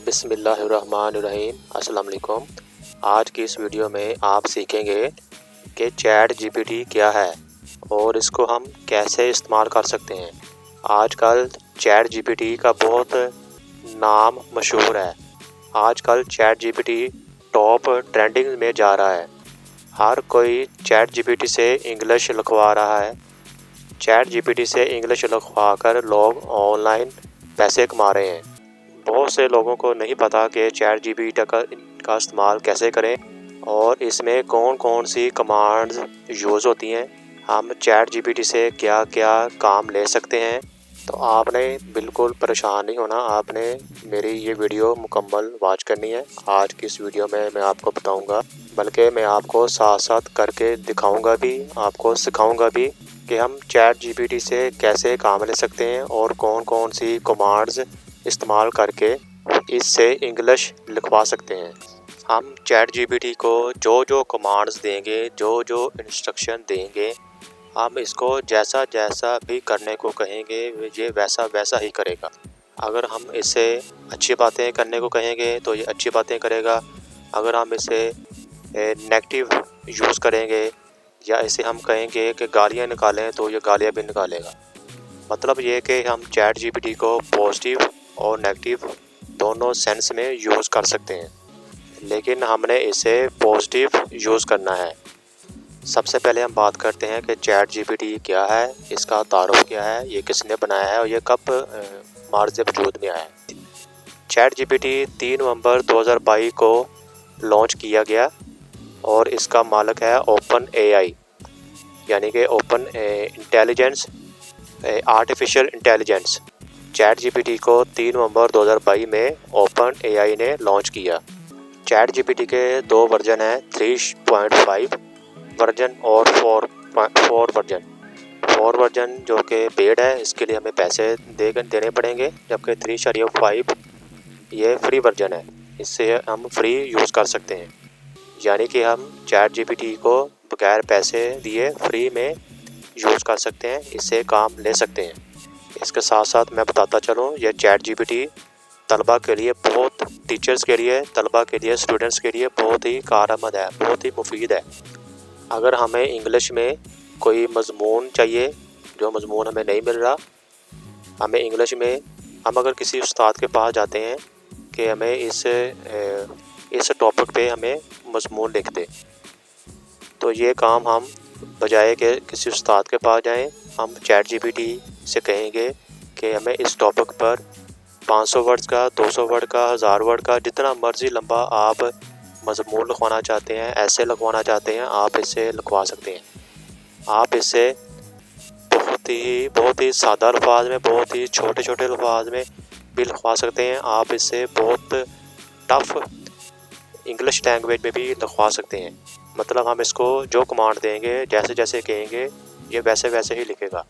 बिस्मिल्लाहिर्रहमानिर्रहीम। अस्सलाम वालेकुम। आज की इस वीडियो में आप सीखेंगे कि चैट जीपीटी क्या है और इसको हम कैसे इस्तेमाल कर सकते हैं। आजकल चैट जीपीटी का बहुत नाम मशहूर है। आजकल चैट जीपीटी टॉप ट्रेंडिंग में जा रहा है। हर कोई चैट जीपीटी से इंग्लिश लिखवा रहा है। चैट जीपीटी से इंग्लिश लिखवा कर लोग ऑनलाइन पैसे कमा रहे हैं। बहुत से लोगों को नहीं पता कि चैट जीपीटी का इस्तेमाल कैसे करें और इसमें कौन कौन सी कमांड्स यूज़ होती हैं। हम चैट जीपीटी से क्या क्या काम ले सकते हैं। तो आपने बिल्कुल परेशान नहीं होना, आपने मेरी ये वीडियो मुकम्मल वॉच करनी है। आज की इस वीडियो में मैं आपको बताऊंगा, बल्कि मैं आपको साथ साथ करके दिखाऊंगा भी, आपको सिखाऊंगा भी कि हम चैट जीपीटी से कैसे काम ले सकते हैं और कौन कौन सी कमांड्स इस्तेमाल करके इससे इंग्लिश लिखवा सकते हैं। हम चैट जीपीटी को जो जो कमांड्स देंगे, जो जो इंस्ट्रक्शन देंगे, हम इसको जैसा जैसा भी करने को कहेंगे ये वैसा वैसा ही करेगा। अगर हम इसे अच्छी बातें करने को कहेंगे तो ये अच्छी बातें करेगा। अगर हम इसे नेगेटिव यूज़ करेंगे या इसे हम कहेंगे कि गालियाँ निकालें तो ये गालियाँ भी निकालेगा। मतलब ये कि हम चैट जीपीटी को पॉजिटिव और नेगेटिव दोनों सेंस में यूज़ कर सकते हैं, लेकिन हमने इसे पॉजिटिव यूज़ करना है। सबसे पहले हम बात करते हैं कि चैट जीपीटी क्या है, इसका तारुफ क्या है, ये किसने बनाया है और ये कब मार्ज़ वजूद में आया है। चैट जीपीटी 3 नवंबर 2022 को लॉन्च किया गया और इसका मालिक है ओपन एआई, यानी कि open intelligence, artificial intelligence. Chat GPT को 3 नवंबर 2022 में ओपन एआई ने लॉन्च किया। चैट जीपीटी के 2 वर्जन हैं, 3.5 वर्जन और 4 वर्जन। 4 वर्जन जो कि पेड है, इसके लिए हमें पैसे देने पड़ेंगे, जबकि 3.5 ये फ्री वर्जन है, इससे हम फ्री यूज़ कर सकते हैं। यानी कि हम चैट जीपीटी को बगैर पैसे दिए फ्री में यूज़ कर सकते हैं, इससे काम ले सकते हैं। इसके साथ साथ मैं बताता चलूँ, यह चैट जीपीटी तलबा के लिए बहुत, टीचर्स के लिए, तलबा के लिए, स्टूडेंट्स के लिए बहुत ही कारआमद है, बहुत ही मुफीद है। अगर हमें इंग्लिश में कोई मज़मून चाहिए, जो मज़मून हमें नहीं मिल रहा, हमें इंग्लिश में, हम अगर किसी उस्ताद के पास जाते हैं कि हमें इस टॉपिक पे हमें मज़मून लिख दे, तो ये काम हम बजाय कि किसी उस्ताद के पास जाएं, हम चैट जीपीटी से कहेंगे कि हमें इस टॉपिक पर 500 वर्ड्स का, 200 वर्ड का, 1000 वर्ड का, जितना मर्ज़ी लंबा आप मज़मून लिखवाना चाहते हैं, ऐसे लिखवाना चाहते हैं, आप इससे लिखवा सकते हैं। आप इससे बहुत ही सादा अल्फाज में, बहुत ही छोटे छोटे अल्फाज में भी लिखवा सकते हैं। आप इससे बहुत टफ इंग्लिश लैंग्वेज में भी लिखवा सकते हैं। मतलब हम इसको जो कमांड देंगे, जैसे जैसे कहेंगे, ये वैसे वैसे ही लिखेगा।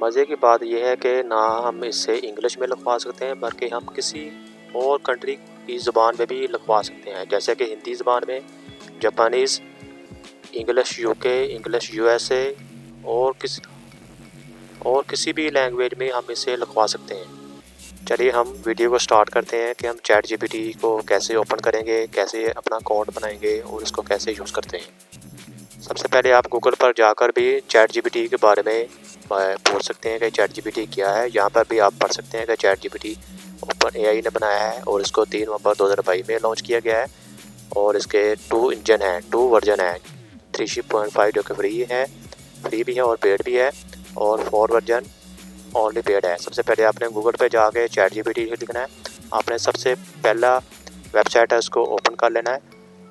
मज़े की बात यह है कि ना हम इससे इंग्लिश में लिखवा सकते हैं, बल्कि हम किसी और कंट्री की ज़ुबान में भी लिखवा सकते हैं, जैसे कि हिंदी ज़ुबान में, Japanese, English UK, English USA और किसी भी लैंग्वेज में हम इसे लिखवा सकते हैं। चलिए हम वीडियो को स्टार्ट करते हैं कि हम चैट जीपीटी को कैसे ओपन करेंगे, कैसे अपना अकाउंट बनाएंगे और इसको कैसे यूज़ करते हैं। सबसे पहले आप गूगल पर जाकर भी चैट जीपीटी के बारे में पूछ सकते हैं कि चैट जीपीटी क्या है। यहाँ पर भी आप पढ़ सकते हैं कि चैट जीपीटी ओपन एआई ने बनाया है और इसको 3 नवंबर 2022 में लॉन्च किया गया है और इसके 2 वर्जन है, 3.5 जो कि फ्री भी है और पेड भी है, और 4 वर्जन ओनली पेड है। सबसे पहले आपने गूगल पे जाके चैट जीपीटी लिखना है। आपने सबसे पहला वेबसाइट है उसको ओपन कर लेना है।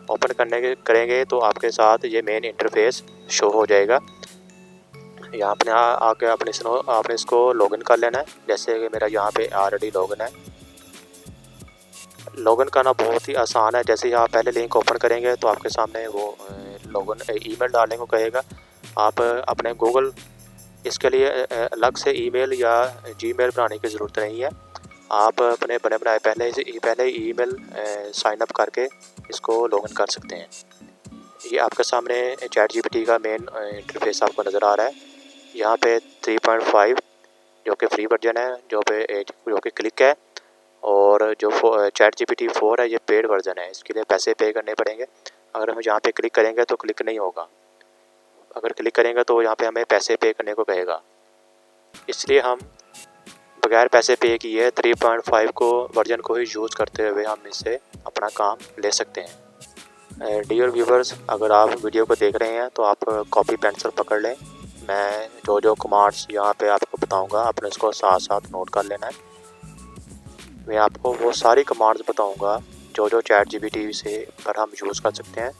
ओपन करेंगे तो आपके साथ ये मेन इंटरफेस शो हो जाएगा। यहाँ पे आके आपने इसको लॉगिन कर लेना है, जैसे कि मेरा यहाँ पे ऑलरेडी लॉगिन है। लॉगिन करना बहुत ही आसान है। जैसे ही आप पहले लिंक ओपन करेंगे तो आपके सामने वो लॉगिन ईमेल डालने को कहेगा। आप अपने गूगल, इसके लिए अलग से ईमेल या जीमेल बनाने की ज़रूरत नहीं है। आप अपने बने बनाए पहले ईमेल साइन अप करके इसको लॉगिन कर सकते हैं। ये आपके सामने चैट जीपीटी का मेन इंटरफेस आपको नज़र आ रहा है। यहाँ पे 3.5 जो कि फ्री वर्जन है, जो कि क्लिक है, और जो चैट GPT 4 है ये पेड वर्जन है, इसके लिए पैसे पे करने पड़ेंगे। अगर हम यहाँ पे क्लिक करेंगे तो क्लिक नहीं होगा, अगर क्लिक करेंगे तो यहाँ पे हमें पैसे पे करने को कहेगा, इसलिए हम बगैर पैसे पे किए 3.5 को वर्जन को ही यूज़ करते हुए हम इससे अपना काम ले सकते हैं। डियर व्यूवर्स, अगर आप वीडियो को देख रहे हैं तो आप कॉपी पेंसिल पकड़ लें। मैं जो कमांड्स यहाँ पे आपको बताऊंगा आपने इसको साथ साथ नोट कर लेना है। मैं आपको वो सारी कमांड्स बताऊंगा जो चैट GPT से पर हम यूज़ कर सकते हैं।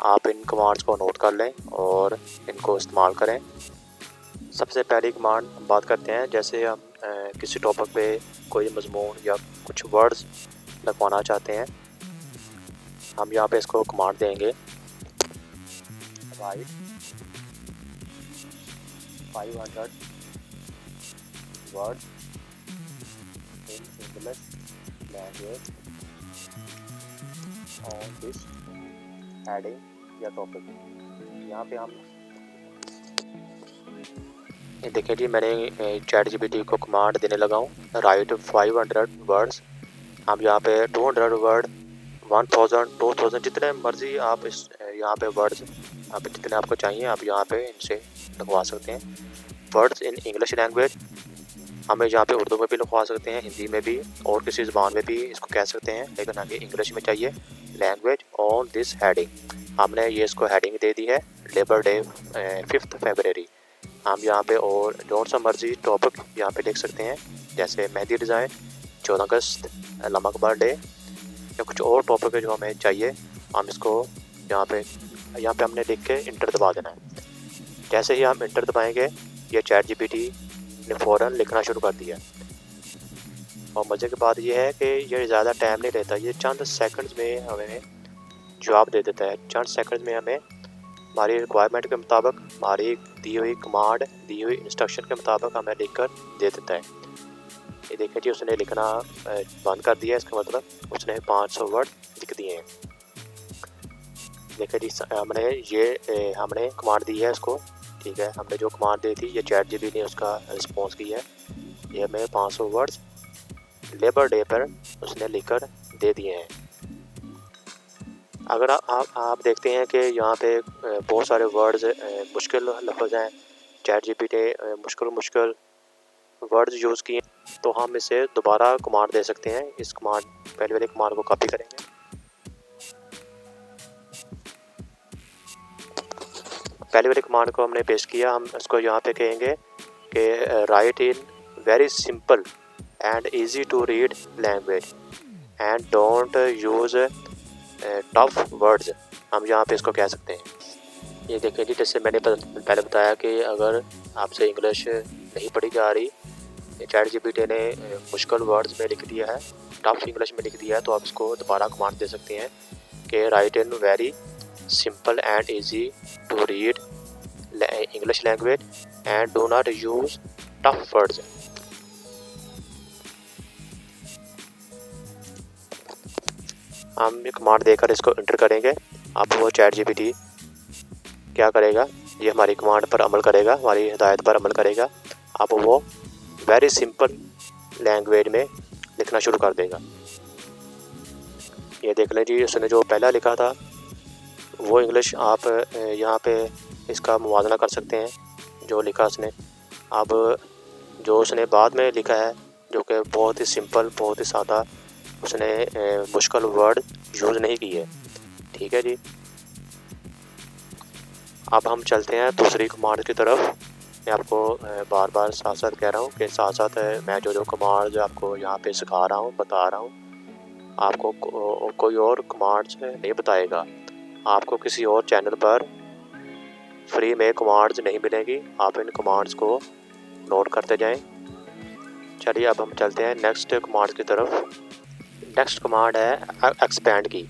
आप इन कमांड्स को नोट कर लें और इनको इस्तेमाल करें। सबसे पहली कमांड हम बात करते हैं, जैसे हम किसी टॉपिक पे कोई मजमून या कुछ वर्ड्स लिखवाना चाहते हैं, हम यहाँ पे इसको कमांड देंगे right 500 words in English language on this heading या टॉपिक। यहाँ पे हम ये देखिए जी, मैंने चैट GPT को कमांड देने लगा हूँ राइट 500 वर्ड्स। हम यहाँ पे 200 वर्ड 1000 2000 जितने मर्जी आप इस यहाँ पे वर्ड्स आप जितने आपको चाहिए आप यहाँ पे इनसे लिखवा सकते हैं। वर्ड्स इन इंग्लिश लैंग्वेज हमें यहाँ पे उर्दू में भी लिखवा सकते हैं, हिंदी में भी और किसी ज़बान में भी इसको कह सकते हैं, लेकिन हमें इंग्लिश में चाहिए। लैंग्वेज ऑन दिस हेडिंग हमने ये इसको हेडिंग दे दी है लेबर डे 5 फरवरी। हम यहाँ पे और जो सा मर्जी टॉपिक यहाँ पे लिख सकते हैं, जैसे मेहंदी डिज़ाइन 14 अगस्त अल्लामा अकबर डे या कुछ और टॉपिक है जो हमें चाहिए। हम इसको यहाँ पे हमने लिख के इंटर दबा देना है। जैसे ही हम इंटर दबाएंगे ये चैट GPT ने फ़ौरन लिखना शुरू कर दिया। और मज़े की बात यह है कि ये ज़्यादा टाइम नहीं लेता, ये चंद सेकंड्स में हमें जवाब दे देता है। चंद सेकंड्स में हमें हमारी रिक्वायरमेंट के मुताबिक हमारी दी हुई कमांड दी हुई इंस्ट्रक्शन के मुताबिक हमें लिख कर दे देता है। ये देखिए जी, उसने लिखना बंद कर दिया, इसका मतलब उसने 500 वर्ड लिख दिए हैं। देखिए जी, हमने कमांड दी है इसको, ठीक है। हमने जो कमांड दी थी ये चैट GPT ने उसका रिस्पॉन्स किया है। ये हमें 500 वर्ड्स लेबर डे पर उसने लिखकर दे दिए हैं। अगर आप देखते हैं कि यहाँ पे बहुत सारे वर्ड्स मुश्किल लफ्ज़ हैं, चैट GPT ने मुश्किल वर्ड्स यूज़ किए, तो हम इसे दोबारा कमांड दे सकते हैं। इस कमांड पहले वाले कमांड को कॉपी करेंगे, पहले वाले कमांड को हमने पेस्ट किया। हम इसको यहाँ पे कहेंगे कि write in very simple and easy to read language and don't use tough words. हम यहाँ पे इसको कह सकते हैं। ये देखें जी, जैसे मैंने पहले बताया कि अगर आपसे इंग्लिश नहीं पढ़ी जा रही, चैट GPT ने मुश्किल वर्ड्स में लिख दिया है, टफ इंग्लिश में लिख दिया है, तो आप इसको दोबारा कमांड दे सकते हैं कि write in very simple and easy to read English language and do not use tough words. हम ये कमांड देकर इसको इंटर करेंगे। अब वो चैट GPT क्या करेगा, ये हमारी कमांड पर अमल करेगा, हमारी हिदायत पर अमल करेगा। अब वो वेरी सिंपल लैंग्वेज में लिखना शुरू कर देगा। ये देख लें जी, उसने जो पहला लिखा था वो इंग्लिश आप यहाँ पे इसका मुवाज़ना कर सकते हैं जो लिखा उसने। अब जो उसने बाद में लिखा है जो कि बहुत ही सिंपल, बहुत ही सादा, उसने मुश्किल वर्ड यूज़ नहीं किए, ठीक है जी। अब हम चलते हैं दूसरी कमांड की तरफ। मैं आपको बार बार साथ साथ कह रहा हूँ कि साथ साथ मैं जो कमांड आपको यहाँ पे सिखा रहा हूँ, बता रहा हूँ, आपको कोई और कमांड्स नहीं बताएगा। आपको किसी और चैनल पर फ्री में कमांड्स नहीं मिलेंगी, आप इन कमांड्स को नोट करते जाएं। चलिए अब हम चलते हैं नेक्स्ट कमांड की तरफ। नेक्स्ट कमांड है एक्सपैंड की।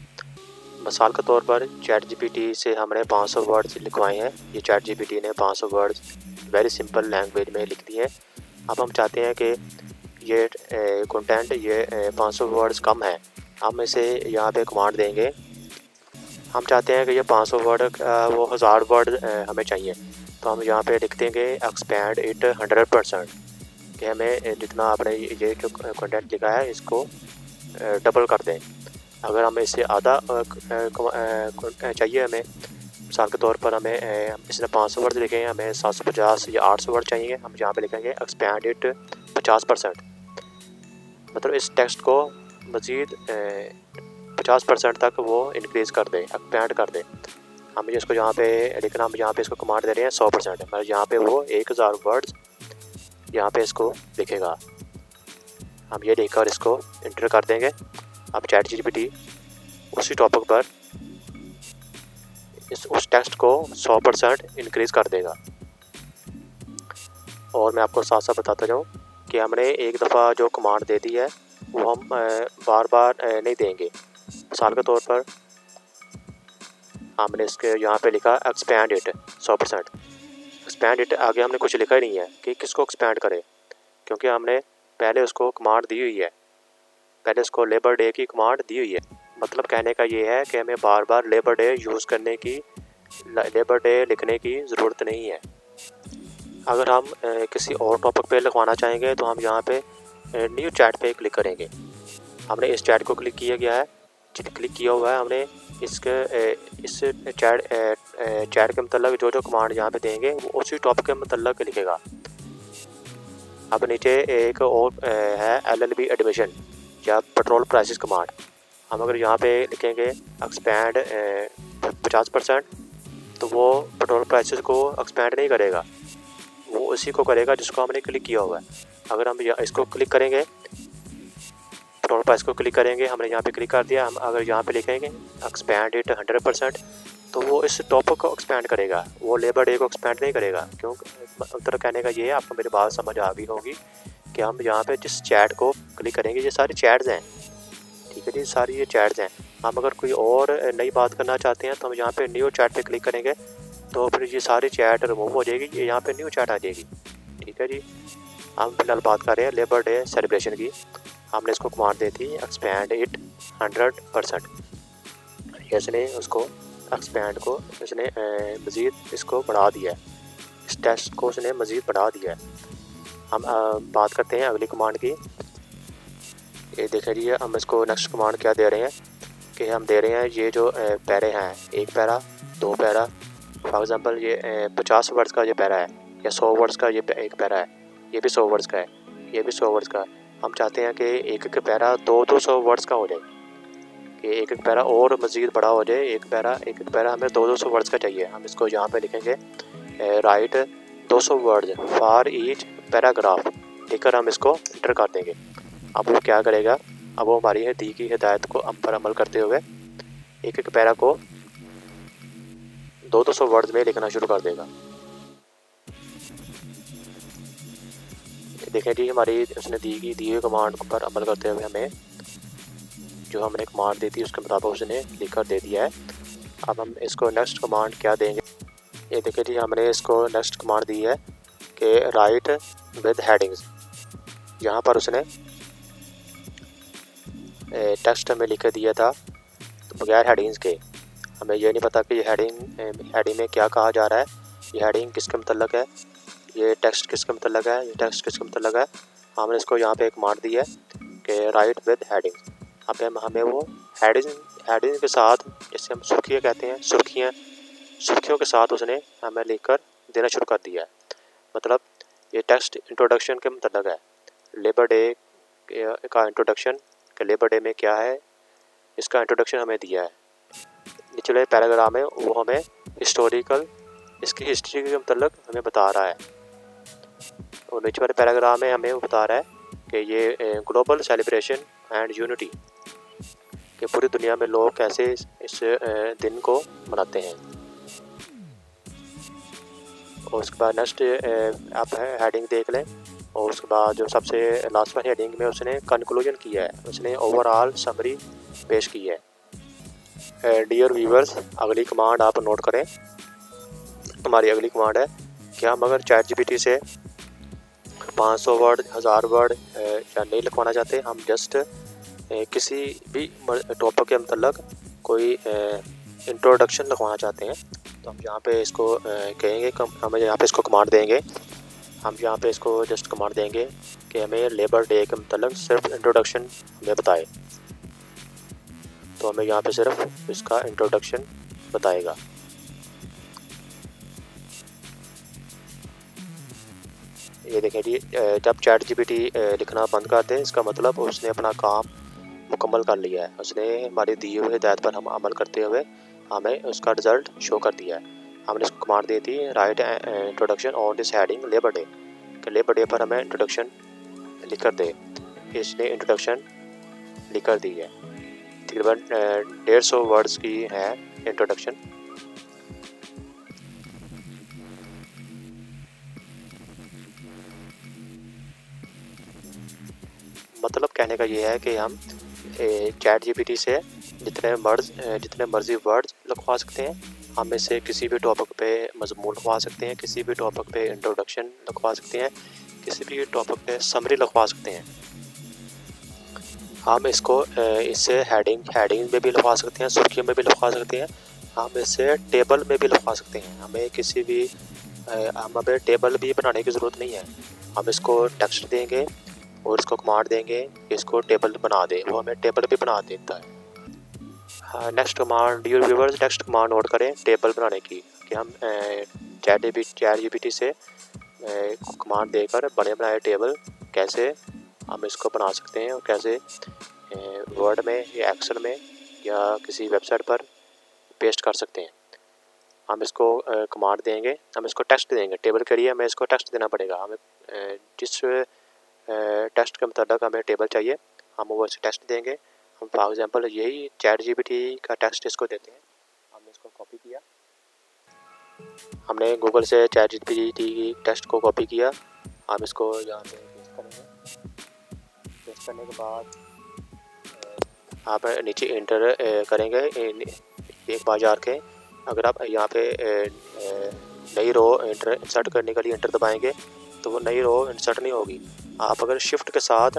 मिसाल के तौर पर चैट GPT से हमने 500 वर्ड्स लिखवाए हैं। ये चैट GPT ने 500 वर्ड्स वेरी सिंपल लैंग्वेज में लिख दिए हैं। अब हम चाहते हैं कि ये कंटेंट ये 500 वर्ड्स कम है, हम इसे यहाँ पे कमांड देंगे। हम चाहते हैं कि ये 500 वर्ड वो 1000 वर्ड हमें चाहिए, तो हम यहाँ पे लिख देंगे एक्सपैंड इट 100%। कि हमें जितना आपने ये जो कंटेंट लिखा है इसको डबल कर दें। अगर हमें इससे आधा चाहिए, हमें मिसाल के तौर पर हमें इसने 500 वर्ड लिखे हैं, हमें 750 या 800 वर्ड चाहिए, हम यहाँ पे लिखेंगे एक्सपैंड इट 50%। मतलब इस टेक्स्ट को मज़ीद 50% तक वो इंक्रीज़ कर दे, एक्सपैंड कर दे। हम इसको यहाँ पे लिखना, हम यहाँ पे इसको कमांड दे रहे हैं 100%, मतलब यहाँ पे वो 1000 वर्ड्स यहाँ पे इसको लिखेगा। हम ये लिखकर इसको इंटर कर देंगे। अब चैट जीपीटी उसी टॉपिक पर उस टेक्स्ट को 100% इंक्रीज़ कर देगा। और मैं आपको साथ साथ बताता जाऊँ कि हमने एक दफ़ा जो कमांड दे दी है वो हम बार बार नहीं देंगे। मिसाल के तौर पर हमने इसके यहाँ पे लिखा एक्सपैंड इट 100%। एक्सपैंड इट आगे हमने कुछ लिखा ही नहीं है कि किसको एक्सपैंड करे, क्योंकि हमने पहले उसको कमांड दी हुई है, पहले उसको लेबर डे की कमांड दी हुई है। मतलब कहने का ये है कि हमें बार बार लेबर डे यूज़ करने की, लेबर डे लिखने की ज़रूरत नहीं है। अगर हम किसी और टॉपिक पे लिखवाना चाहेंगे तो हम यहाँ पे न्यू चैट पे क्लिक करेंगे। हमने इस चैट को क्लिक किया गया है, क्लिक किया हुआ है हमने इसके इस चैट के मतलब जो जो कमांड यहाँ पे देंगे वो उसी टॉपिक के मतलब लिखेगा। अब नीचे एक और है LLB एडमिशन या पेट्रोल प्राइसेस कमांड। हम अगर यहाँ पे लिखेंगे एक्सपैंड 50%, तो वो पेट्रोल प्राइसेस को एक्सपैंड नहीं करेगा, वो उसी को करेगा जिसको हमने क्लिक किया हुआ है। अगर हम इसको क्लिक करेंगे, पेट्रोल प्राइस को क्लिक करेंगे, हमने यहाँ पे क्लिक कर दिया, हम अगर यहाँ पे लिखेंगे एक्सपैंड इट 100%, तो वो इस टॉपिक को एक्सपैंड करेगा, वो लेबर डे को एक्सपैंड नहीं करेगा। क्यों? मतलब कहने का ये है, आपको मेरी बात समझ आ गई होगी कि हम यहाँ पे जिस चैट को क्लिक करेंगे, ये सारी चैट्स हैं, ठीक है जी, सारी ये चैट्स हैं। हम अगर कोई और नई बात करना चाहते हैं तो हम यहाँ पे न्यू चैट पे क्लिक करेंगे, तो फिर ये सारी चैट रिमूव हो जाएगी, ये यहाँ पे न्यू चैट आ जाएगी। ठीक है जी, हम फिलहाल बात कर रहे हैं लेबर डे सेलिब्रेशन की। हमने इसको कमांड दी थी एक्सपैंड इट 100%। इसने उसको एक्सपैंड को इसने मज़ीद इसको बढ़ा दिया है, इस टेक्स्ट को उसने मज़ीद बढ़ा दिया है। हम बात करते हैं अगली कमांड की। ये देख लीजिए, हम इसको नेक्स्ट कमांड क्या दे रहे हैं कि हम दे रहे हैं ये जो पैरे हैं, एक पैरा, दो पैरा, फॉर एग्ज़ाम्पल ये 50 वर्ड्स का ये पैरा है या 100 वर्ड्स का ये एक पैरा है, ये भी 100 वर्ड्स का है, ये भी 100 वर्ड्स का है। हम चाहते हैं कि एक एक पैरा 200 वर्ड्स का हो जाए, कि एक एक पैरा और मज़ीद बड़ा हो जाए, एक एक पैरा हमें 200 वर्ड्स का चाहिए। हम इसको यहाँ पे लिखेंगे right 200 words for each paragraph, लिखकर हम इसको इंटर कर देंगे। अब वो क्या करेगा, अब वो हमारी दी की हिदायत को पर अमल करते हुए एक एक पैरा को 200 वर्ड्स में लिखना शुरू कर देगा। देखें जी, हमारी उसने दी हुई कमांड पर अमल करते हुए हमें जो हमने कमांड दी थी उसके मुताबिक उसने लिखकर दे दिया है। अब हम इसको नेक्स्ट कमांड क्या देंगे, ये देखें जी, हमने इसको नेक्स्ट कमांड दी है कि राइट विद हेडिंग्स। यहाँ पर उसने टेक्स्ट हमें लिख दिया था तो बगैर हेडिंग्स के। हमें ये नहीं पता कि ये हेडिंग में क्या कहा जा रहा है, ये हेडिंग किसके मतलब है, ये टेक्स्ट किसके मतलब है, ये टेक्स्ट किसके मतलब है। हमने इसको यहाँ पे एक कमांड दी है कि राइट विद हेडिंग। अब हमें वो हेडिंग के साथ, जिससे हम सुर्खियाँ कहते हैं, सुर्खियों के साथ उसने हमें लिखकर देना शुरू कर दिया है। मतलब ये टेक्स्ट इंट्रोडक्शन के मतलब है, लेबर डे का इंट्रोडक्शन कि लेबर डे में क्या है, इसका इंट्रोडक्शन हमें दिया है। निचले पैराग्राफ में वो हमें हिस्टोरिकल, इसकी हिस्ट्री के मतलब हमें बता रहा है, और नीचे वाले पैराग्राफ में हमें वो बता रहा है कि ये ग्लोबल सेलिब्रेशन एंड यूनिटी, कि पूरी दुनिया में लोग कैसे इस दिन को मनाते हैं। और उसके बाद नेक्स्ट आप हेडिंग देख लें, और उसके बाद जो सबसे लास्ट वाली हेडिंग में उसने कंक्लूजन किया है, उसने ओवरऑल समरी पेश की है। डियर व्यूवर्स, अगली कमांड आप नोट करें। हमारी अगली कमांड है कि हम अगर चैट जीपीटी से 500 वर्ड 1000 वर्ड या नहीं लिखवाना चाहते, हम जस्ट किसी भी टॉपिक के मतलब कोई इंट्रोडक्शन लिखवाना चाहते हैं, तो हम यहाँ पे इसको कहेंगे, हम यहाँ पे इसको कमांड देंगे हम यहाँ पे इसको जस्ट कमांड देंगे कि हमें लेबर डे के मतलब सिर्फ इंट्रोडक्शन हमें बताए, तो हमें यहाँ पे सिर्फ इसका इंट्रोडक्शन बताएगा। ये देखें जी, जब चैट जीपीटी लिखना बंद कर दे इसका मतलब उसने अपना काम मुकम्मल कर लिया है, उसने हमारी दी हुई हिदायत पर हम अमल करते हुए हमें उसका रिज़ल्ट शो कर दिया है। हमने इसको कमांड दी थी right introduction on this heading labour day, कि लेबर डे पर हमें इंट्रोडक्शन लिख कर दे। इसने इंट्रोडक्शन लिख कर दी है, तकरीबन 150 वर्ड्स की है इंट्रोडक्शन। मतलब कहने का ये है कि हम चैट जीपीटी से जितने मर्जी वर्ड्स लिखवा सकते हैं, हम इससे किसी भी टॉपिक पे मजमून लिखवा सकते हैं, किसी भी टॉपिक पे इंट्रोडक्शन लिखवा सकते हैं, किसी भी टॉपिक पे समरी लिखवा सकते हैं। हम इसको इससे हेडिंग में भी लिखवा सकते हैं, सुर्खियों में भी लिखवा सकते हैं, हम इससे टेबल में भी लिखवा सकते हैं। हमें किसी भी हमें टेबल भी बनाने की ज़रूरत नहीं है। हम इसको टेक्स्ट देंगे और इसको कमांड देंगे कि इसको टेबल बना दे, वो हमें टेबल भी बना देता है। Next command dear viewers, next command note करें टेबल बनाने की, कि हम चैट जीपीटी से कमांड देकर बने बनाए टेबल कैसे हम इसको बना सकते हैं और कैसे वर्ड में या एक्सेल में या किसी वेबसाइट पर पेस्ट कर सकते हैं। हम इसको कमांड देंगे, हम इसको टेक्स्ट देंगे। टेबल के लिए हमें इसको टेक्स्ट देना पड़ेगा। हमें जिस टेक्स्ट के मुताबिक हमें टेबल चाहिए हम वो टेक्स्ट देंगे। हम फॉर एग्जांपल यही चैट जीपीटी का टेक्स्ट इसको देते हैं। हमने इसको कॉपी किया, हमने गूगल से चैट जीपीटी की टेक्स्ट को कॉपी किया। हम इसको यहाँ पे पेस्ट करेंगे। पेस्ट करने के बाद आप नीचे इंटर करेंगे एक बार जाके। अगर आप यहाँ पे नई रो इंसर्ट करने के लिए इंटर दबाएंगे तो वो नई रो इंसर्ट नहीं होगी। आप अगर शिफ्ट के साथ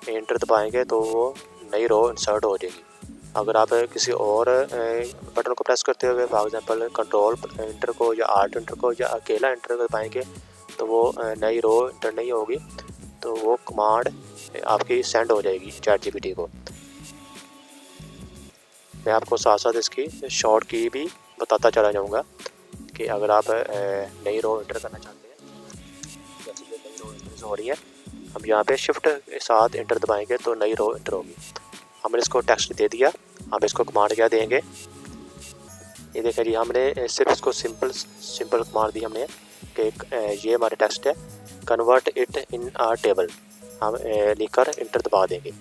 इंटर दबाएंगे तो वो नई रो इंसर्ट हो जाएगी। अगर आप किसी और बटन को प्रेस करते हुए फॉर एग्जांपल कंट्रोल इंटर को या आर्ट इंटर को या अकेला इंटर दबाएंगे तो वो नई रो इंटर नहीं होगी, तो वो कमांड आपकी सेंड हो जाएगी चैट जीपीटी को। मैं आपको साथ साथ इसकी शॉर्ट की भी बताता चला जाऊँगा कि अगर आप नई रो इंटर करना चाहते हैं, जैसे ये नई रो इंटर हो रही है, हम यहाँ पे शिफ्ट के साथ इंटर दबाएंगे तो नई रो इंटर होगी। हमने इसको टेक्स्ट दे दिया। हम इसको कमांड क्या देंगे, ये देखिए जी, हमने सिर्फ इसको सिंपल कमांड दी हमने कि ये हमारे टेक्स्ट है, convert it in a table. हम लिखकर इंटर दबा देंगे।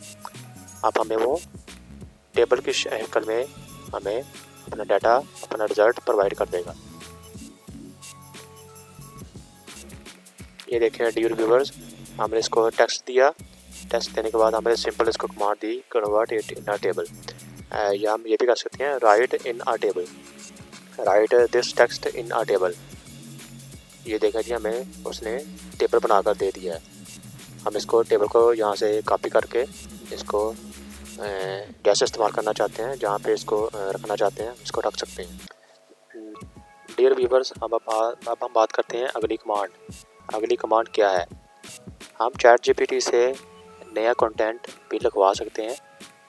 अब हमें वो टेबल की शक्ल में हमें अपना डाटा, अपना रिजल्ट प्रोवाइड कर देगा। ये देखें डियर व्यूअर्स, हमने इसको टेक्स्ट दिया। टेक्स्ट देने के बाद हमने सिंपल इसको command the convert it in a table, या हम ये भी कर सकते हैं right in a table, right this text in a table. ये देखा जी, हमें उसने टेबल बनाकर दे दिया है। हम इसको टेबल को यहाँ से कॉपी करके इसको जैसे इस्तेमाल करना चाहते हैं, जहाँ पे इसको रखना चाहते हैं इसको रख सकते हैं। डियर व्यूअर्स, अब हम बात करते हैं अगली कमांड। अगली कमांड क्या है, हम चैट जीपीटी से नया कंटेंट भी लिखवा सकते हैं।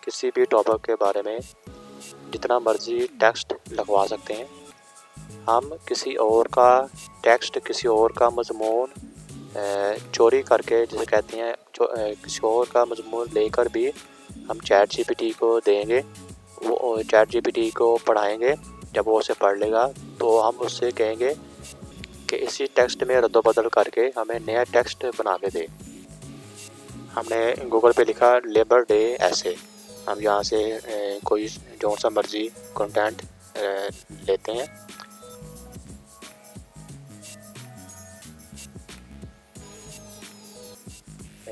किसी भी टॉपिक के बारे में जितना मर्जी टेक्स्ट लिखवा सकते हैं। हम किसी और का टेक्स्ट, किसी और का मजमून चोरी करके, जिसे कहते हैं किसी और का मजमून लेकर भी हम चैट जीपीटी को देंगे। वो चैट जीपीटी को पढ़ाएंगे। जब वो उसे पढ़ लेगा तो हम उससे कहेंगे कि इसी टेक्स्ट में रद्दोबदल करके हमें नया टेक्स्ट बना के दे। हमने गूगल पे लिखा लेबर डे ऐसे, हम यहाँ से कोई जो सा मर्जी कंटेंट लेते हैं।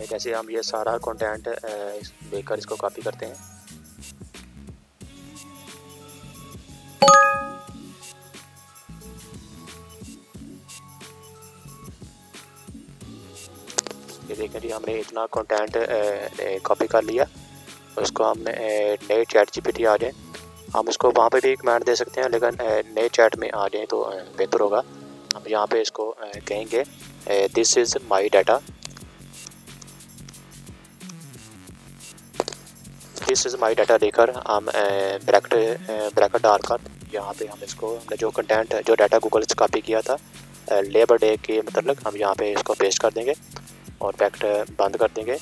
जैसे हम ये सारा कंटेंट लेकर इसको कॉपी करते हैं। ये देखें जी, हमने इतना कंटेंट कॉपी कर लिया। उसको हमने नए चैट जीपीटी आ जाए, हम उसको वहाँ पे भी कमांड दे सकते हैं, लेकिन नए चैट में आ जाए तो बेहतर होगा। हम यहाँ पे इसको कहेंगे this is my data, this is my data देकर हम ब्रैकेट डालकर यहाँ पे हम इसको हमने जो कंटेंट जो डाटा गूगल से कॉपी किया था लेबर डे के मतलब हम यहाँ पे इसको पेस्ट कर देंगे और ब्रैकेट बंद कर देंगे।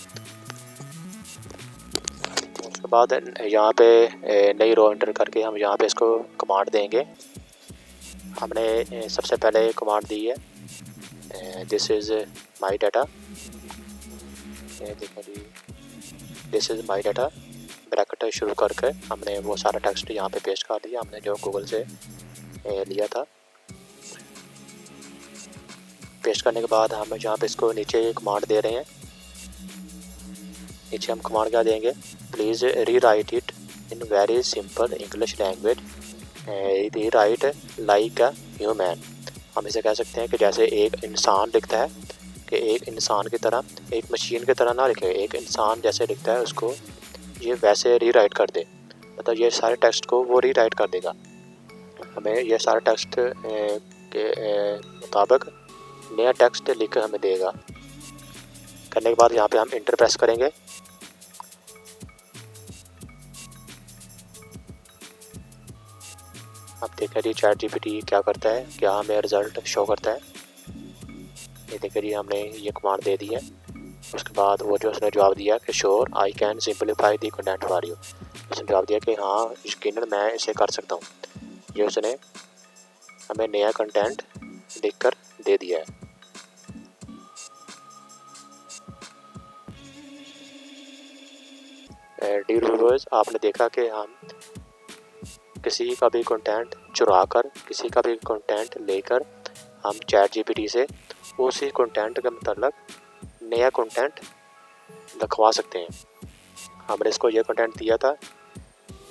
उसके बाद यहाँ पे नई रो एंटर करके हम यहाँ पे इसको कमांड देंगे। हमने सबसे पहले कमांड दी है दिस इज़ माई डाटा, देखो जी this is my data bracket शुरू करके हमने वो सारा टेक्स्ट यहाँ पे पेस्ट कर दिया हमने जो गूगल से लिया था। पेस्ट करने के बाद हम यहाँ पे इसको नीचे कमांड दे रहे हैं। नीचे हम कमांड क्या देंगे, प्लीज़ री right it in very simple English language, री राइट लाइक अ ह्यूमन। हम इसे कह सकते हैं कि जैसे एक इंसान लिखता है कि एक इंसान की तरह, एक मशीन की तरह ना लिखे, एक इंसान जैसे लिखता है उसको ये वैसे री राइट कर दे, मतलब ये सारे टेक्स्ट को वो री राइट कर देगा। हमें ये सारे टेक्स्ट के मुताबिक नया टेक्स्ट लिख कर हमें देगा। करने के बाद यहाँ पे हम इंटर प्रेस करेंगे। अब देखिए जी चैट जीपीटी क्या करता है, क्या हमें रिज़ल्ट शो करता है। ये देखिए जी हमने ये कमांड दे दी है। उसके बाद वो जो उसने जवाब दिया कि sure I can simplify the content for you, उसने जवाब दिया कि हाँ यकीनन मैं इसे कर सकता हूँ। ये उसने हमें नया कंटेंट लिखकर दे दिया है। डियर व्यूअर्स, आपने देखा कि हम किसी का भी कंटेंट चुरा कर, किसी का भी कंटेंट लेकर हम चैट जीपीटी से उसी कंटेंट के मतलब नया कंटेंट लिखवा सकते हैं। हमने इसको ये कंटेंट दिया था,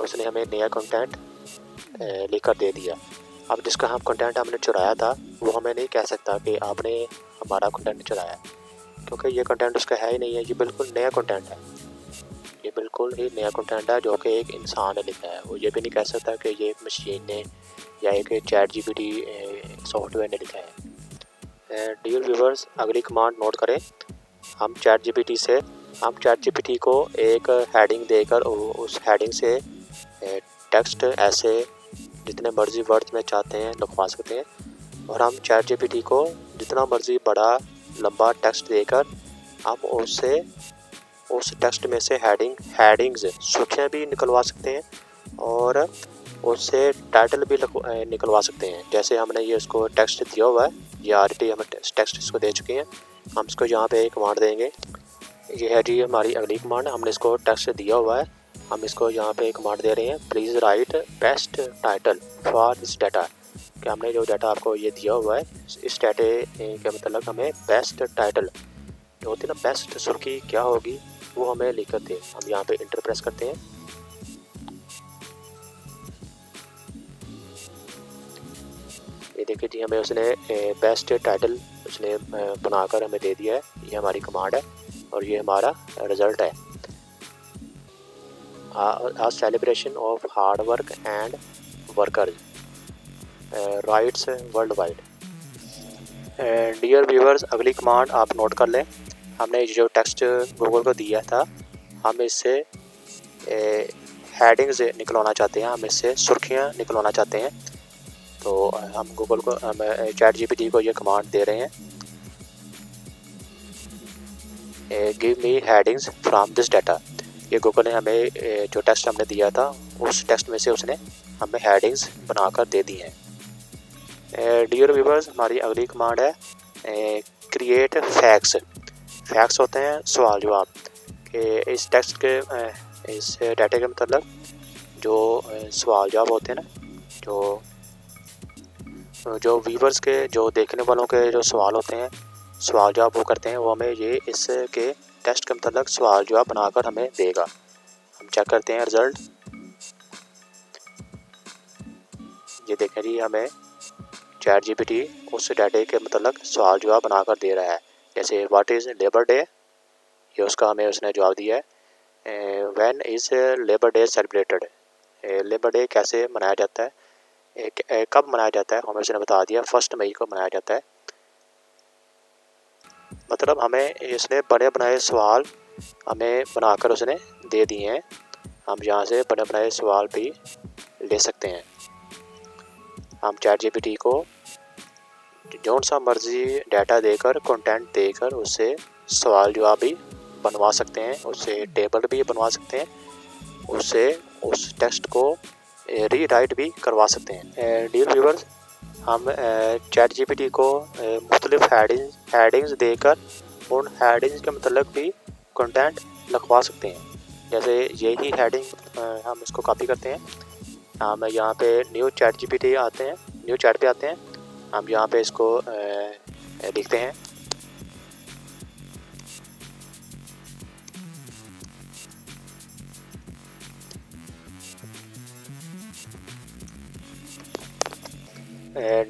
उसने हमें नया कंटेंट लिखकर दे दिया। अब जिसका हम कंटेंट हमने चुराया था वो हमें नहीं कह सकता कि आपने हमारा कंटेंट चुराया, क्योंकि ये कंटेंट उसका है ही नहीं है। ये बिल्कुल नया कंटेंट है, ये बिल्कुल ही नया कंटेंट है जो कि एक इंसान ने लिखा है। वो ये भी नहीं कह सकता कि ये एक मशीन ने या एक चैट जीपीटी सॉफ्टवेयर ने लिखा है। डियर व्यूअर्स, अगली कमांड नोट करें। हम चैट जीपीटी को एक हेडिंग देकर उस हेडिंग से टेक्स्ट ऐसे जितने मर्जी वर्ड्स में चाहते हैं लिखवा सकते हैं। और हम चैट जीपीटी को जितना मर्जी बड़ा लंबा टेक्स्ट देकर हम उससे उस टेक्स्ट में से हेडिंग्स सुर्खियाँ भी निकलवा सकते हैं और उससे टाइटल भी निकलवा सकते हैं। जैसे हमने ये इसको टेक्स्ट दिया हुआ है, ये ऑलरेडी हम टेक्स्ट इसको दे चुके हैं। हम इसको यहाँ पे एक कमांड देंगे। ये है जी हमारी अगली कमांड। हमने इसको टेक्स्ट दिया हुआ है, हम इसको यहाँ पे कमांड दे रहे हैं, please write best title for this data. कि हमने जो डाटा आपको ये दिया हुआ है, इस डाटे के मतलब हमें बेस्ट टाइटल जो होती है ना, बेस्ट सुर्खी क्या होगी वो हमें लिख कर दे। हम यहाँ पे इंटर प्रेस करते हैं। ये देखिए जी हमें उसने बेस्ट टाइटल उसने बनाकर हमें दे दिया है। ये हमारी कमांड है और ये हमारा रिज़ल्ट है। A celebration of hard work and workers rights worldwide. Dear viewers, अगली कमांड आप नोट कर लें। हमने जो टेक्स्ट गूगल को दिया था, हम इससे हेडिंग्स निकलवाना चाहते हैं, हम इससे सुर्खियाँ निकलवाना चाहते हैं। तो हम गूगल को चैट जीपीटी को ये कमांड दे रहे हैं, give me headings from this data. ये गूगल ने हमें जो टेक्स्ट हमने दिया था उस टेक्स्ट में से उसने हमें हेडिंग्स बनाकर दे दी हैं। डियर व्यूअर्स, हमारी अगली कमांड है क्रिएट फैक्ट्स। फैक्ट्स होते हैं सवाल जवाब कि इस टेक्स्ट के इस डाटे के मतलब जो सवाल जवाब होते हैं ना, जो व्यूअर्स के, जो देखने वालों के जो सवाल होते हैं, सवाल जवाब वो करते हैं, वो हमें ये इसके टेस्ट के मतलब सवाल जवाब बनाकर हमें देगा। हम चेक करते हैं रिज़ल्ट। ये देखें जी हमें चैट जीपीटी उस डाटे के मतलब सवाल जवाब बनाकर दे रहा है। जैसे व्हाट इज़ लेबर डे, ये उसका हमें उसने जवाब दिया है। When is labour day celebrated, labour day कैसे मनाया जाता है, कब मनाया जाता है, हमें उसने बता दिया 1 मई को मनाया जाता है। मतलब हमें इसने बने बनाए सवाल हमें बनाकर उसने दे दिए हैं। हम यहाँ से बने बनाए सवाल भी ले सकते हैं। हम चैट जीपीटी को जौन सा मर्जी डाटा देकर, कंटेंट देकर उससे सवाल जवाब भी बनवा सकते हैं, उससे टेबल भी बनवा सकते हैं, उससे उस टेक्स्ट को रीराइट भी करवा सकते हैं। डियर व्यूअर्स, हम चैट जीपीटी को मुख्तलिफ हेडिंग्स देकर उन हेडिंग्स के मतलब भी कंटेंट लिखवा सकते हैं। जैसे यही हेडिंग हम इसको कॉपी करते हैं, हम यहाँ पे न्यू चैट जीपीटी आते हैं, न्यू चैट पे आते हैं, हम यहाँ पे इसको लिखते हैं।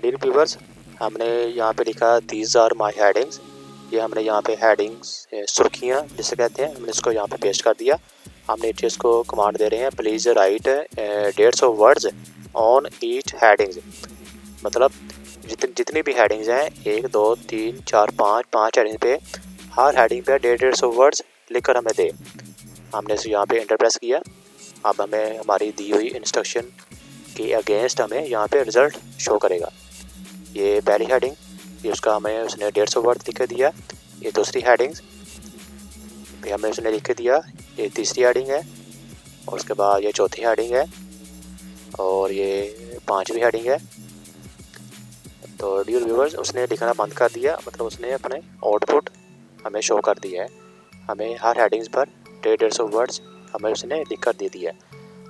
डियर व्यूअर्स, हमने यहाँ पे लिखा दीज आर माई हेडिंग्स। ये हमने यहाँ पे हेडिंग्स सुर्खियाँ जिसे कहते हैं, हमने इसको यहाँ पे पेस्ट कर दिया। हम नीचे इसको कमांड दे रहे हैं, please write 150 words on each headings. मतलब जितनी भी हेडिंग्स हैं, 1 2 3 4 5 हेडिंग पे, हर हेडिंग पे 150 वर्ड्स लिखकर हमें दे। हमने इसे यहाँ पे एंटर प्रेस किया। अब हमें हमारी दी हुई इंस्ट्रक्शन के अगेंस्ट हमें यहाँ पे रिज़ल्ट शो करेगा। ये पहली हेडिंग, ये उसका हमें उसने 150 वर्ड लिख के दिया। ये दूसरी हेडिंग्स भी हमें उसने लिख के दिया। ये तीसरी हेडिंग है, और उसके बाद ये चौथी हेडिंग है, और ये पांचवी हेडिंग है। तो डियर व्यूअर्स, उसने लिखना बंद कर दिया, मतलब उसने अपने आउटपुट हमें शो कर दिया है। हमें हर हेडिंग्स पर 150 वर्ड्स हमें उसने लिख कर दे दिया।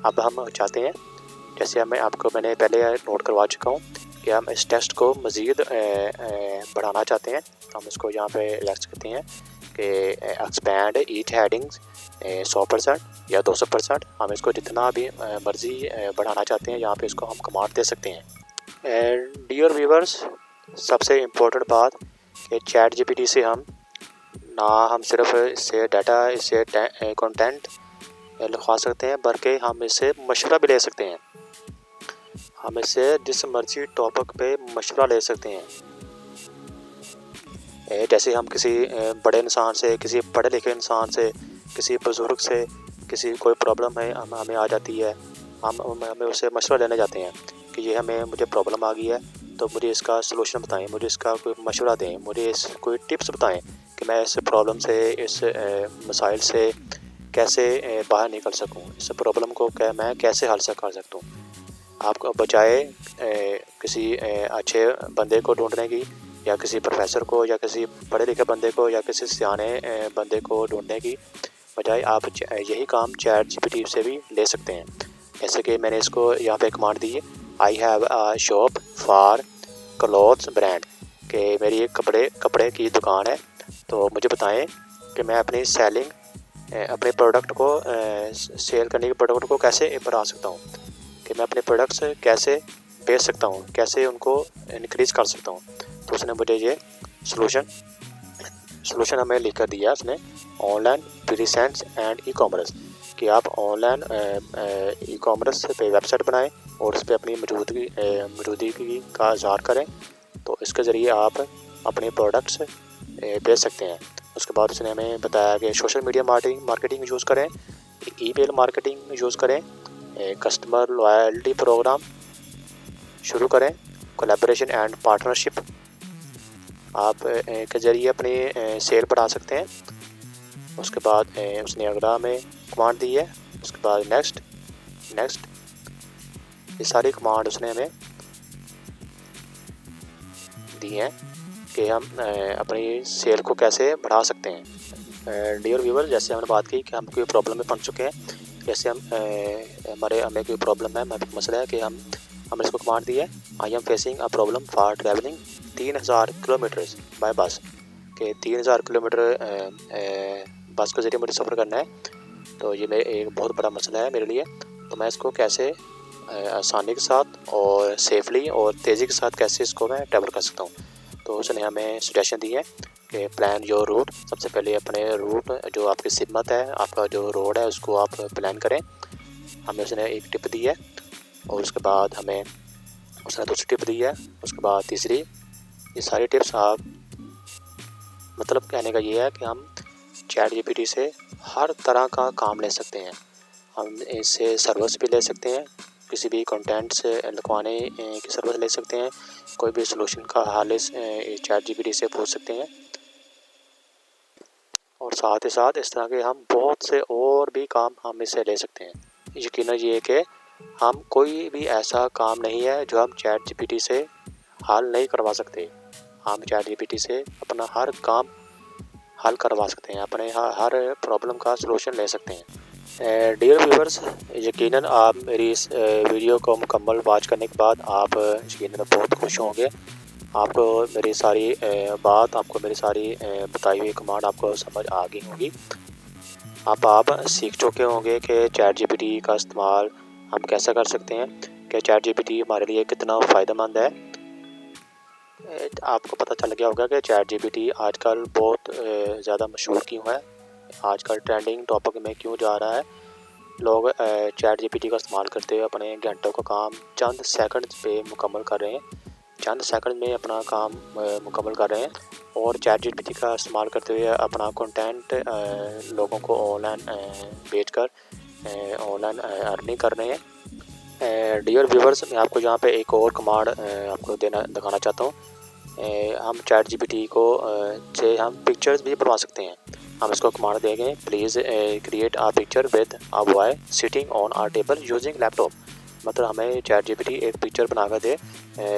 अब हम चाहते हैं, जैसे मैंने पहले नोट करवा चुका हूँ कि हम इस टेस्ट को मज़ीद बढ़ाना चाहते हैं। तो हम इसको यहाँ पे रिलैक्स करते हैं कि एक्सपैंड ईच हेडिंग्स 100% या 200%। हम इसको जितना भी मर्ज़ी बढ़ाना चाहते हैं, यहाँ पे इसको हम कमांड दे सकते हैं। डियर व्यूअर्स, सबसे इम्पोर्टेंट बात कि चैट जीपीटी से हम सिर्फ इससे डाटा, इससे कंटेंट लिखवा सकते हैं, बल्कि हम इससे मशवरा भी ले सकते हैं। हम इससे जिस मर्जी टॉपिक पे मशवरा ले सकते हैं। जैसे हम किसी बड़े इंसान से, किसी पढ़े लिखे इंसान से, किसी बुज़ुर्ग से, किसी कोई प्रॉब्लम है हमें आ जाती है, हमें उससे मशवरा लेने जाते हैं कि ये मुझे प्रॉब्लम आ गई है, तो मुझे इसका सलूशन बताएं, मुझे इसका कोई मशवरा दें, मुझे कोई टिप्स बताएं कि मैं इस प्रॉब्लम से, इस मसाइल से कैसे बाहर निकल सकूं, इस प्रॉब्लम को मैं कैसे हल कर सकता हूँ। आपको बजाय किसी अच्छे बंदे को ढूंढने की, या किसी प्रोफेसर को, या किसी पढ़े लिखे बंदे को, या किसी सियाने बंदे को ढूंढने की बजाय आप यही काम चैट जीपीटी से भी ले सकते हैं। जैसे कि मैंने इसको यहाँ पे कमांड दी है, I have a shop for clothes brand, कि मेरी एक कपड़े की दुकान है, तो मुझे बताएं कि मैं अपनी अपने प्रोडक्ट को सेल करने के प्रोडक्ट को कैसे बढ़ा सकता हूँ, कि मैं अपने प्रोडक्ट्स कैसे बेच सकता हूँ, कैसे उनको इंक्रीज़ कर सकता हूँ। तो उसने मुझे ये सलूशन हमें लिख कर दिया उसने, online presence and e commerce, कि आप ऑनलाइन ई कॉमर्स पे वेबसाइट बनाएं और उस पर अपनी मौजूदगी का इज़हार करें, तो इसके ज़रिए आप अपने प्रोडक्ट्स बेच सकते हैं। उसके बाद उसने हमें बताया कि सोशल मीडिया मार्केटिंग यूज़ करें, ईमेल मार्केटिंग यूज़ करें, कस्टमर लॉयल्टी प्रोग्राम शुरू करें, कोलैबोरेशन एंड पार्टनरशिप आप के ज़रिए अपनी सेल बढ़ा सकते हैं। उसके बाद उसने अगला में कमांड दी है। उसके बाद नेक्स्ट, ये सारी कमांड उसने हमें दी हैं कि हम अपनी सेल को कैसे बढ़ा सकते हैं। डियर व्यूअर, जैसे हमने बात की कि हम कोई प्रॉब्लम में फंस चुके हैं, जैसे हमें कोई प्रॉब्लम है, मसला है कि हमने इसको कमांड दी है, I am facing a problem for travelling 3000 kilometres by bus, कि 3000 किलोमीटर बस के ज़रिए मुझे सफ़र करना है, तो ये एक बहुत बड़ा मसला है मेरे लिए। तो मैं इसको कैसे आसानी के साथ और सेफली और तेज़ी के साथ कैसे इसको मैं ट्रैवल कर सकता हूँ। तो उसने हमें सजेशन दी है कि प्लान योर रूट, सबसे पहले अपने रूट जो आपकी सिमत है, आपका जो रोड है, उसको आप प्लान करें। हमें उसने एक टिप दी है, और उसके बाद हमें उसने दूसरी टिप दी है, उसके बाद तीसरी। ये सारी टिप्स आप मतलब कहने का ये है कि हम चैट जीपीटी से हर तरह का काम ले सकते हैं। हम इससे सर्विस भी ले सकते हैं, किसी भी कंटेंट से लिखवाने की सर्विस ले सकते हैं, कोई भी सॉल्यूशन का हल इस चैट जीपीटी से पूछ सकते हैं। और साथ ही साथ इस तरह के हम बहुत से और भी काम हम इससे ले सकते हैं। यकीनन ये कि हम कोई भी ऐसा काम नहीं है जो हम चैट जीपीटी से हल नहीं करवा सकते। हम चैट जीपीटी से अपना हर काम हल करवा सकते हैं, अपने हर प्रॉब्लम का सलूशन ले सकते हैं। डियर व्यूअर्स, यकीनन आप मेरी इस वीडियो को मुकम्मल वॉच करने के बाद आप यकीनन बहुत खुश होंगे। आपको मेरी सारी बात, आपको मेरी सारी बताई हुई कमांड आपको समझ आ गई होगी। आप सीख चुके होंगे कि चैट जीपीटी का इस्तेमाल हम कैसे कर सकते हैं, कि चैट जीपीटी हमारे लिए कितना फ़ायदेमंद है। आपको पता चल गया होगा कि चैट जीपीटी आजकल बहुत ज़्यादा मशहूर क्यों है, आजकल ट्रेंडिंग टॉपिक में क्यों जा रहा है। लोग चैट जीपीटी का इस्तेमाल करते हुए अपने घंटों का काम चंद सेकंड पे मुकम्मल कर रहे हैं, चंद सेकंड में अपना काम मुकम्मल कर रहे हैं। और चैट जीपीटी का इस्तेमाल करते हुए अपना कंटेंट लोगों को ऑनलाइन बेचकर ऑनलाइन अर्निंग कर रहे हैं। डियर व्यूवर्स, मैं आपको यहाँ पे एक और कमांड आपको दिखाना चाहता हूँ। हम चैट जीपीटी को से हम पिक्चर्स भी बनवा सकते हैं। हम इसको कमांड देंगे, please create a picture with a boy sitting on a table using laptop. मतलब हमें चैट जीपीटी एक पिक्चर बना कर दे,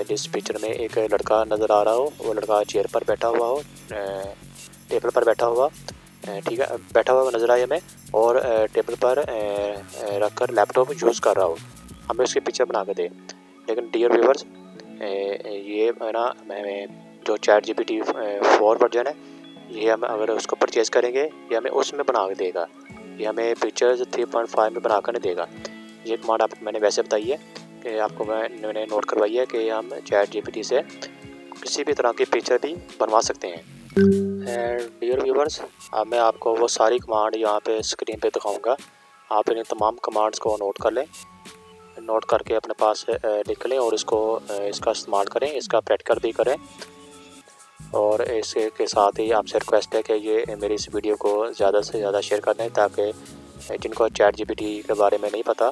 जिस पिक्चर में एक लड़का नज़र आ रहा हो, वो लड़का चेयर पर बैठा हुआ हो, टेबल पर बैठा हुआ, ठीक है, बैठा हुआ नज़र आए हमें, और टेबल पर रख कर लैपटॉप यूज़ कर रहा हो, हमें उसकी पिक्चर बना कर दे। लेकिन डियर व्यूवर्स, ये है ना, जो चैट जीपीटी 4 वर्जन है, ये हम अगर उसको परचेज़ करेंगे, ये हमें उसमें बना के देगा, ये हमें पिक्चर्स 3.5 में बना कर नहीं देगा। ये कमांड आपको मैंने वैसे बताई है कि आपको मैंने नोट करवाई है कि हम चैट जीपीटी से किसी भी तरह की पिक्चर भी बनवा सकते हैं। डियर व्यूवर्स, अब मैं आपको वो सारी कमांड यहाँ पे स्क्रीन पे दिखाऊंगा। आप इन तमाम कमांड्स को नोट कर लें, नोट करके अपने पास लिख लें और इसका इस्तेमाल करें, इसका प्रैक्टिकल भी करें। और इसके साथ ही आपसे रिक्वेस्ट है कि ये मेरी इस वीडियो को ज़्यादा से ज़्यादा शेयर कर दें, ताकि जिनको चैट जीपीटी के बारे में नहीं पता,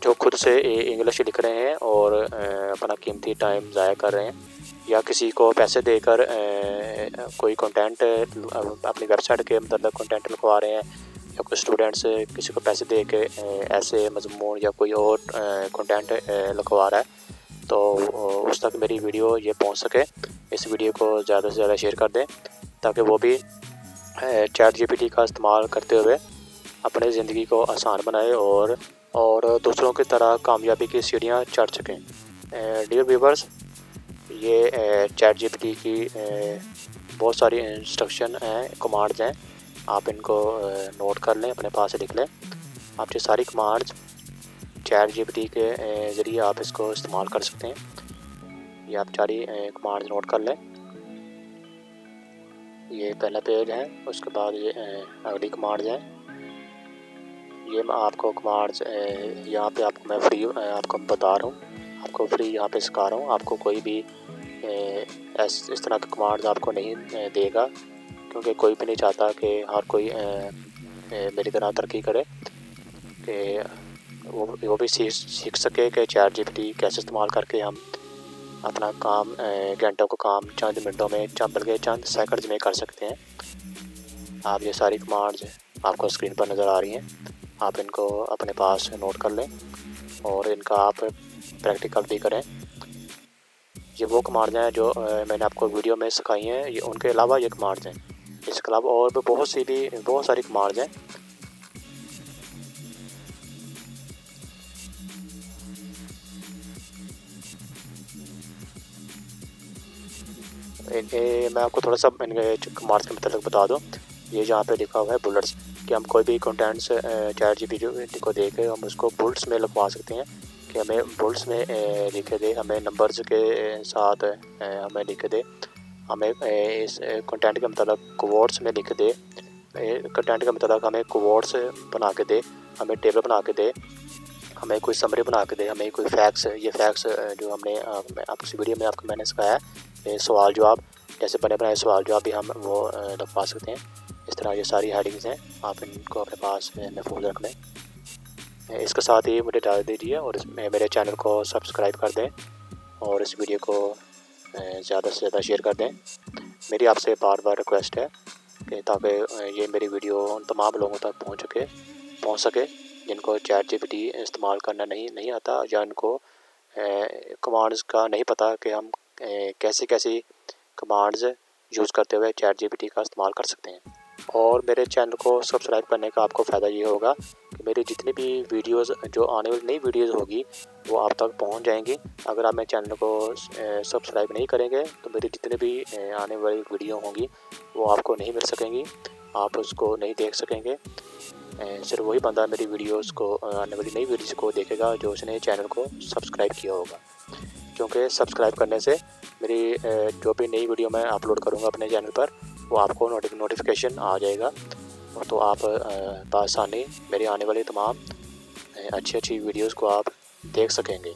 जो खुद से इंग्लिश लिख रहे हैं और अपना कीमती टाइम ज़ाया कर रहे हैं, या किसी को पैसे देकर कोई कंटेंट अपनी वेबसाइट के मतलब कंटेंट लिखवा रहे हैं, या कुछ स्टूडेंट्स किसी को पैसे दे के ऐसे मजमून या कोई और कंटेंट लिखवा रहा है, तो उस तक मेरी वीडियो ये पहुंच सके। इस वीडियो को ज़्यादा से ज़्यादा शेयर कर दें, ताकि वो भी चैट जीपीटी का इस्तेमाल करते हुए अपनी ज़िंदगी को आसान बनाए और दूसरों की तरह कामयाबी की सीढ़ियाँ चढ़ सकें। डियर व्यूवर्स, ये चैट जीपीटी की बहुत सारी इंस्ट्रक्शन हैं, कमांड्स हैं, आप इनको नोट कर लें, अपने पास लिख लें। आप ये सारी कमांड्स चैट जीपीटी के ज़रिए आप इसको इस्तेमाल कर सकते हैं। ये आप सारी कमांड्स नोट कर लें। ये पहला पेज है, उसके बाद ये अगली कमांड्स हैं। ये मैं आपको कमांड्स यहाँ पे आपको मैं फ्री आपको बता रहा हूँ, आपको फ्री यहाँ पे सिखा रहा हूँ। आपको कोई भी इस तरह के कमांड्स आपको नहीं देगा, क्योंकि कोई भी नहीं चाहता कि हर कोई मेरी तरह तरक्की करे, कि वो भी सीख सके कि चैट जीपीटी कैसे इस्तेमाल करके हम अपना काम घंटों का काम चंद मिनटों में, बल्कि चंद सेकंड्स में कर सकते हैं। आप ये सारी कमांड्स आपको स्क्रीन पर नज़र आ रही हैं, आप इनको अपने पास नोट कर लें और इनका आप प्रैक्टिकल भी करें। ये वो कमांड्स हैं जो मैंने आपको वीडियो में सिखाई हैं, ये उनके अलावा ये कमांड्स हैं। इसके अलावा और भी बहुत सारी कमांड्स हैं। मैं आपको थोड़ा सा इनके कमांड्स के मतलब बता दूं। ये जहाँ पे लिखा हुआ है बुलेट्स, कि हम कोई भी कंटेंट्स चैट जीपीटी को दे के हम उसको बुलेट्स में लिखवा सकते हैं, कि हमें बुलेट्स में लिखे दे, हमें नंबर्स के साथ हमें लिखे दे, हमें इस कंटेंट के मतलब कोवर्ड्स में लिख दे, कंटेंट के मतलब हमें कोवर्ड्स बना के दे, हमें टेबल बना के दे, हमें कोई समरी बना के दे, हमें कोई फैक्ट्स, ये फैक्ट्स जो हमने आपकी वीडियो में आपको मैंने सिखाया है, सवाल जवाब, जैसे बने बनाए सवाल जो भी हम वो लिखवा सकते हैं। इस तरह ये सारी हेडिंग्स हैं, आप इनको अपने पास महफूज रख लें। इसके साथ ही मुझे डाल दीजिए और मेरे चैनल को सब्सक्राइब कर दें और इस वीडियो को ज़्यादा से ज़्यादा शेयर कर दें। मेरी आपसे बार बार रिक्वेस्ट है कि ताकि ये मेरी वीडियो उन तमाम लोगों तक पहुंच सके जिनको चैट जीपीटी इस्तेमाल करना नहीं आता, या उनको कमांड्स का नहीं पता कि हम कैसी कमांड्स यूज़ करते हुए चैट जीपीटी का इस्तेमाल कर सकते हैं। और मेरे चैनल को सब्सक्राइब करने का आपको फ़ायदा ये होगा कि मेरी जितनी भी वीडियोस जो आने वाली नई वीडियोस होगी वो आप तक पहुंच जाएंगी। अगर आप मेरे चैनल को सब्सक्राइब नहीं करेंगे तो मेरी जितनी भी आने वाली वीडियो होंगी वो आपको नहीं मिल सकेंगी, आप उसको नहीं देख सकेंगे। सिर्फ वही बंदा मेरी वीडियोस को आने वाली नई वीडियोस को देखेगा जो उसने चैनल को सब्सक्राइब किया होगा, क्योंकि सब्सक्राइब करने से मेरी जो भी नई वीडियो मैं अपलोड करूँगा अपने चैनल पर वो आपको नोटिफिकेशन आ जाएगा, तो आप बआसानी मेरी आने वाली तमाम अच्छी वीडियोस को आप देख सकेंगे।